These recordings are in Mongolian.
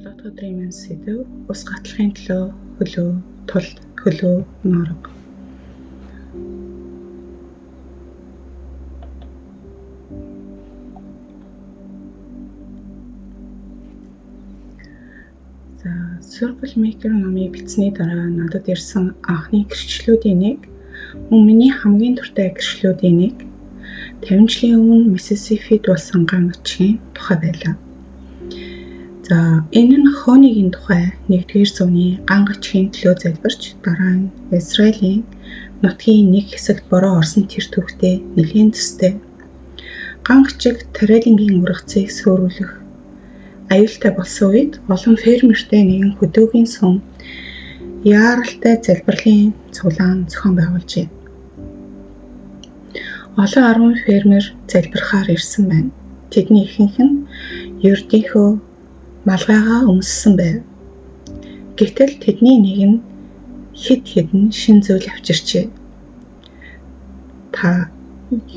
7 өдрийн маань сэдэв ус гатлахын төлөө хөлөө тул хөлөө норго. За Circle Maker номыг бичсэний дараа надад ирсэн анхны гэрчлэлүүдийн нэг, мөн миний хамгийн дуртай гэрчлэлүүдийн нэг 50 жилийн өмнө Mississippi-д болсон ган ачийн тухай байлаа. За энэ нь хооныгийн тухай 1-р зууны ган ачийн төлөө залбирч дараа нь Израилийн нутгийн нэг хэсэгт бороо орсон тэр түүхтэй нэлийн төстэй. Ган ачиг Тарайлингийн ургацыг сөөрүүлэх аюултай болсон үед олон фермертэй нэгэн хөдөөгийн сум яаралтай залбирлын цуглаан зохион байгуулжээ. Олон 10 фермер залбирахаар ирсэн байна. Тэдний ихэнх нь ердийнхөө малгайгаа өмссөн байв. Гэтэл тэдний нэг нь хэд хэдэн шин зүйл авчирчээ. Та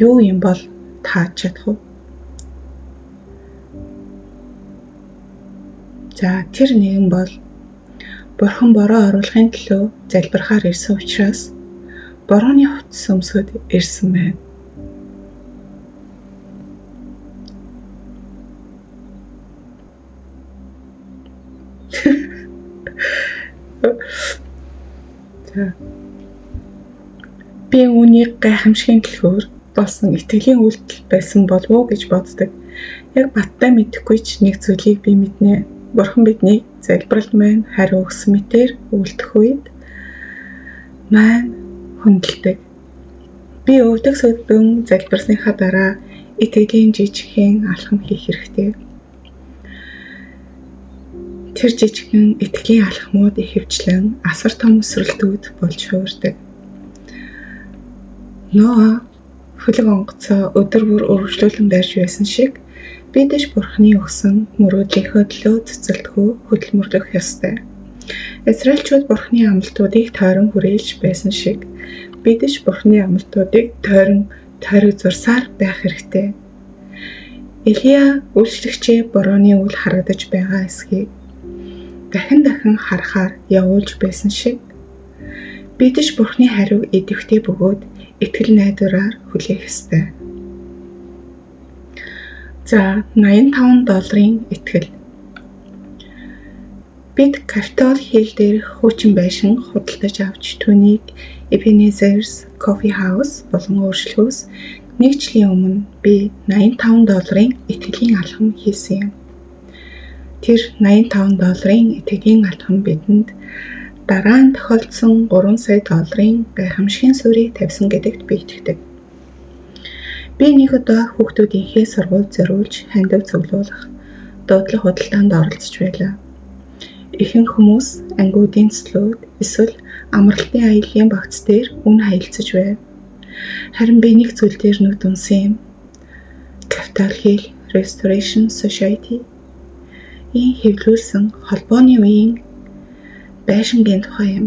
юу юм бол тааж чадах уу? За тэр нэгэн бол Бурхан бороо оруулахын төлөө залбирахаар ирсэн учраас борооны хувцас өмсөд ирсэн байна. За би үүнийг гайхамшигын төлөөр болсон итгэлийн үйлдэл байсан болов уу гэж боддог. Яг баттай мэдэхгүй ч нэг зүйлийг би мэднэ. Бурхан бидний залбиралд маань хариу өгсөн мэтээр үйлдэх үед маань хүндэлдэг. Би өвдөг сүдбэн залбирсныхаа дараа итгэлийн жижигхэн алхам хийх хэрэгтэй. Тэр жижигхэн итгэлийн алхмууд ихэвчлэн асар том өсрэлтүүд болж хувирдаг. Ноа хөлөг онгоцоо өдөр бүр өргөжлүүлэн барьж байсан шиг бидэж Бурханы өгсөн мөрөөдлийнхөө төлөө цэцэлтгүү хөдөлмөрлөх ёстой. Израильчууд Бурханы амлалтуудыг тойрон хүрээлж байсан шиг бидэж Бурханы амлалтуудыг тойрон зурсаар байх хэрэгтэй. Илия үйлчлэгчээ борооны үл харагдаж байгаа эсхийг дахин харахаар явуулж байсан шиг бидэж Бурханы хариуг идэвхтэй бөгөөд итгэл найдвараар хүлээх ёстой. За $85 итгэл. Бид Capitol Hill дээр хуучин байшин худалдаж авч түүнийг Ebenezer's Coffee House болон өөрчлөхөөс 1 жилийн өмнө би $85 итгэлийн алхам хийсэн юм. Тэр $85 итгэлийн алхам бидэнд дараа нь тохиолдсон $3 сая гайхамшигын суурийг тавьсан гэдэгт би итгэдэг. Би нэг удаа хүүхдүүдийнхээ сургуульд зориулж хандив цуглуулах дуудлага худалдаанд оролцож байлаа. Ихэнх хүмүүс ангиудын цэцлүүд эсвэл амралтын аяллын багц дээр үн хаялцаж байв. Харин би нэг зүйл дээр нүд унсан юм. Capitol Hill Restoration Society ийн хэвлүүлсэн холбооны үеийн байшингийн тухай юм.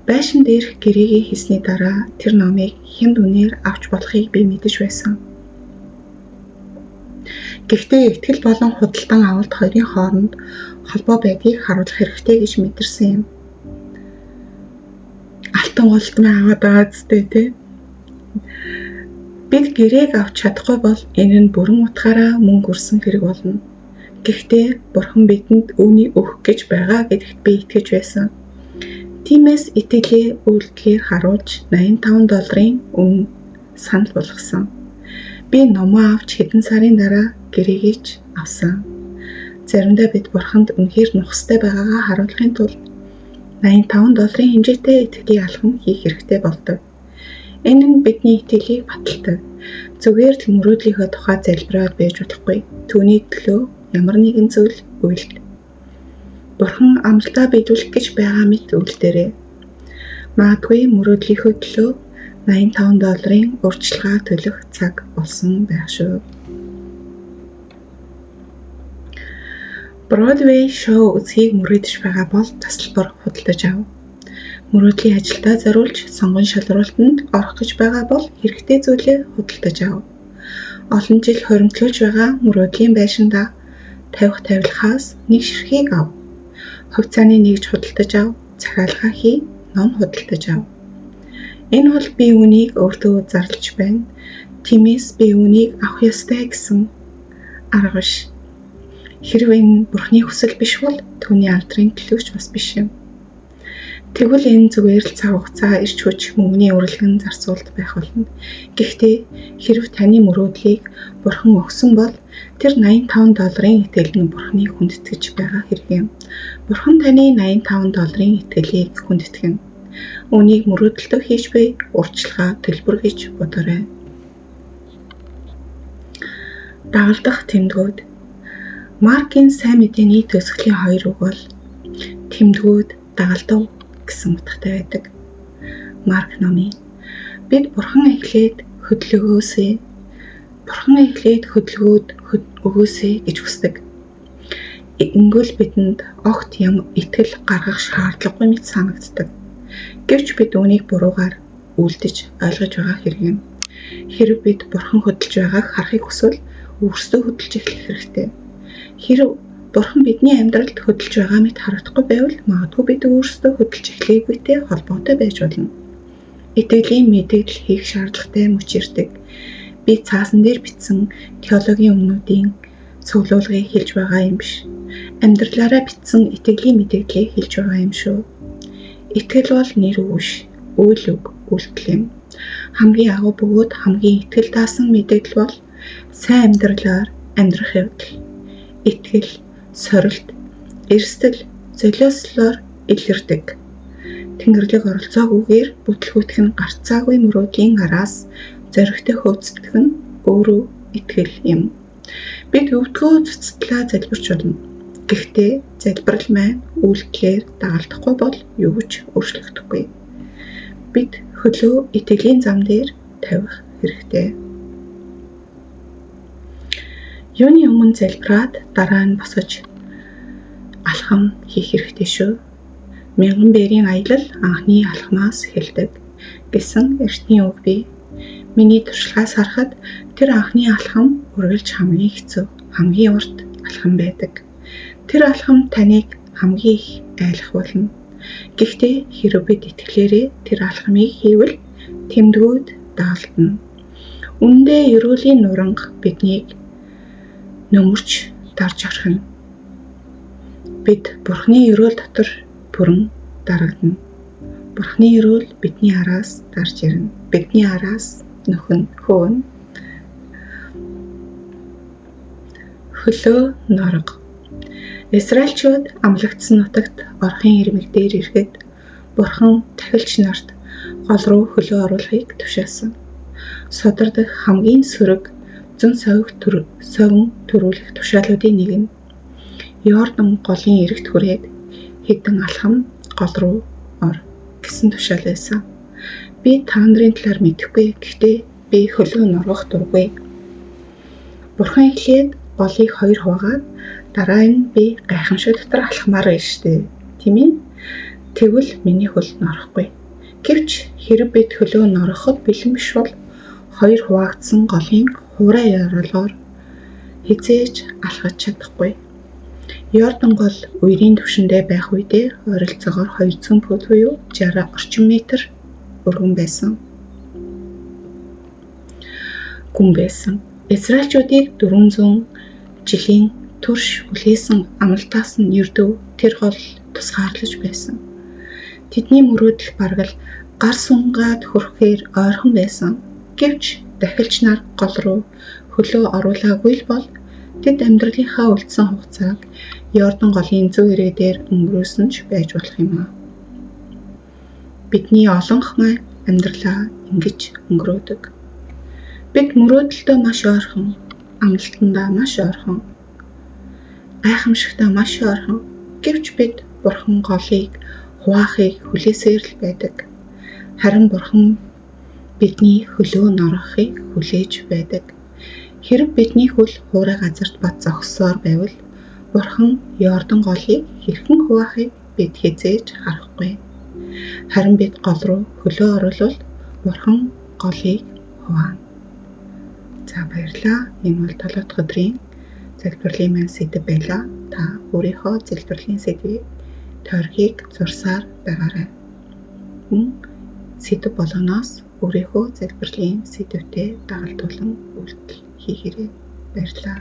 Байшин дээрх гэрээгээ хийсний дараа тэр номыг хэнд үнээр авч болохыг би мэдэж байсан. Гэхдээ итгэл болон худалдан авалт хоёрын хооронд холбоо байдгийг харуулах хэрэгтэй гэж мэдэрсэн юм. Алтан голтны аваад байгаа зүтэй те. Бид гэрээг авч чадахгүй бол энэ нь бүрэн утгаараа мөнгө өрсөн хэрэг болно. Гэхдээ Бурхан бидэнд үүнийг өгөх гэж байгаа гэдэгт би итгэж байсан. Тиймээс итгэлээ үйлдэлээр харуулж $85 үнэ санал болгосон. Би номоо авч хэдэн сарын дараа гэрээгээч авсан. Заримдаа бид Бурханд үнэхээр нухастай байгаагаа харуулахын тулд $85 хэмжээтэй итгэлийн алхам хийх хэрэгтэй болдог. Энэ нь бидний итгэлийг баталдаг. Зүгээр л мөрөөдлийнхөө тухай залбираад байж болохгүй. Түүний төлөө ямар нэгэн зүйл үйлдэл. Бурхан амлалтаа биелүүлэх гэж байгаа мэт үйлдэлээрээ. Магадгүй мөрөөдлийнхөө төлөө $85 урьдчилгаа төлөх цаг болсон байх шүү. Broadway шоу үзхийг мөрөөдөж байгаа бол тасалбар худалдаж ав. Мөрөөдлийн ажилдаа зориулж сонгон шалралтанд орох гэж байгаа бол хэрэгтэй зүйлээ худалдаж ав. Олон жил хоримтлуулж байгаа мөрөөдлийн байшиндаа тавилахаас нэг ширхгийг ав. Хувьцааны нэгж худалдаж ав. Захиалгаа хий. Ном худалдаж ав. Энэ бол би үүнийг өөртөө зарлаж байна. Тиймээс би үүнийг авах ёстой гэсэн арга биш. Хэрв энэ Бурхны хүсэл биш бол түүний алдрын төлөөч бас биш юм. Тэгвэл энэ зүгээр л цаг хугацаа ирч хүч мөнгөний үргэлгэн зарцуулт байх болно. Гэхдээ хэрв таны мөрөөдлийг Бурхан өгсөн бол тэр $85 итгэл нь Бурханы хүндэтгэж байгаа хэрэг юм. Бурхан таны $85 итгэлийг хүндэтгэн. Үүнийг мөрөөдөлтөд хийж буй урьдчилгаа төлбөр гэж бодоорой. Дагалдах тэмдгүүд. Маркийн сайн мэдээний төгсгөлийн 2 үг бол тэмдгүүд дагалдав гэсэн утгатай байдаг. Марк номын бид Бурхан эхлээд хөдөлгөөсэй. Бурхан эхлээд хөдөлгөөд өгөөсэй гэж хүсдэг. Ингэвэл бидэнд огт итгэл гаргах шаардлагагүй мэт санагддаг. Гэвч бид үүнийг буруугаар үлдэж ойлгож байгаа хэрэг юм. Хэрв бид Бурхан хөдөлж байгааг харахыг хүсвэл өөрсдөө хөдөлж эхлэх хэрэгтэй. Хэрв Бурхан бидний амьдралд хөдөлж байгаа мэт харагдахгүй байвал магадгүй бид өөрсдөө хөдөлж эхлэхгүйтэй холбоотой байж болно. Итгэлийн мэдээлэл хийх шаардлагатай мөч ирдэг. Би цаасан дээр бичсэн теологийн өмнүүдийн цуглуулгыг хэлж байгаа юм биш. Амьдралаараа бичсэн итгэлийн мэдээллийг хэлж байгаа юм шүү. Итгэл бол нэр үг биш, үйл үг, үйлдэл юм. Хамгийн агуу бөгөөд хамгийн итгэл таасан мэдээлэл бол сайн амьдралаар амьдрах явдал. Итгэл, сорилт, эрсдэл, золиослолоор илэрдэг. Тэнгэрлэг оролцоогүйгээр бүтлгүүтэх нь гарцаагүй мөрөөдлийн араас зоригтой хөөцөлдөх нь өөрөө итгэл юм. Бид өвдгөө цэцтлээ залбирч болно. Гэхдээ залбирал маань үйлдэлээр дагалдахгүй бол юу ч өөрчлөгдөхгүй. Бид хөлөө итгэлийн зам дээр тавих хэрэгтэй. Юуны өмнө залбираад дараа нь босож алхам хийх хэрэгтэй шүү. Мянган бээрийн аялал анхны алхмаас эхэлдэг гэсэн эртний үг бий. Миний туршлагаас харахад тэр анхны алхам үргэлж хамгийн хэцүү, хамгийн урт алхам байдаг. Тэр алхам таныг хамгийн их айлах болно. Гэхдээ хэрэв бид итгэлээрээ тэр алхмыг хийвэл тэмдгүүд дагалдана. Үндэ ерөөлийн нуранга биднийг нөмөрч дарж орхино. Бид Бурхны ерөөл дотор бүрэн дарагдана. Бурхны ерөөл бидний араас дарж ирнэ. Бидний араас нөхөн хөөн. Хөлөө норго. Израильчууд амлагдсан нутагт орохын ирмэг дээр ирэхэд Бурхан тахилч нарт гол руу хөлөө оруулахыг тушаасан. Содордох хамгийн сөрөг зүүн совин төрүүлэх тушаалуудын нэг нь Йордан голын эрэгт хүрээд хэдэн алхам гол руу ор гэсэн тушаал байсан. Би та нарын талаар мэдэхгүй, гэхдээ би хөлөө норгох дургүй. Бурхан эхлээд голыг 2 хуваагаад дараа нь би гайхамшиг дотор алхмаар байна штэ. Тийм ээ? Тэгвэл миний хөл норохгүй. Гэвч хэрэг бид хөлөө норгоход бэлэн биш бол 2 хуваагдсан голын хувраа яруулгаар хизээж алхаж чадахгүй. Йордан гол үерийн түвшиндээ байх үедээ ойролцоогоор 200 фут буюу 60 орчим метр өргөн байсан. Гүн байсан. Израильчуудыг 400 жилийн турш хүлээсэн амлалтаас нь ердөө тэр гол тусгаарлаж байсан. Тэдний мөрөөдөл бараг л гар сунгаад хүрэхээр ойрхон байсан. Гэвч дахилч нар гол руу хөлөө оруулаагүй л бол тэд амьдралынхаа үлдсэн хугацааг Йордан голын зүүн ирээдээр өнгөрөөсөн ч байж болох юм аа. Бидний олонх маань амьдралаа ингэж өнгөрөөдөг. Бид мөрөөдөлтөө маш ойрхон, амлалтандаа маш ойрхон, гайхамшигтаа маш ойрхон. Гэвч бид Бурхан голыг хуваахыг хүлээсээр л байдаг. Харин Бурхан бидний хөлөө норгохыг хүлээж байдаг. Хэрэг бидний хөл хуурай газарт бат зогссоор байвал Бурхан Йордан голыг хэрхэн хуваахыг бид хизээж харахгүй. Харин бид гол руу хөлөө оруулвал Бурхан голыг хуваана. За баярлалаа. Энэ бол 7 дахь өдрийн залбирлын маань сэдэв байлаа. Та өөрийнхөө залбирлын сэдвийг тойргийг зурсаар байгаарай. Мөн сэдэв болгоноос өөрийнхөө залбирлын сэдвтэй дагалдуулан үйлдэл хийгээрэй. Баярлалаа.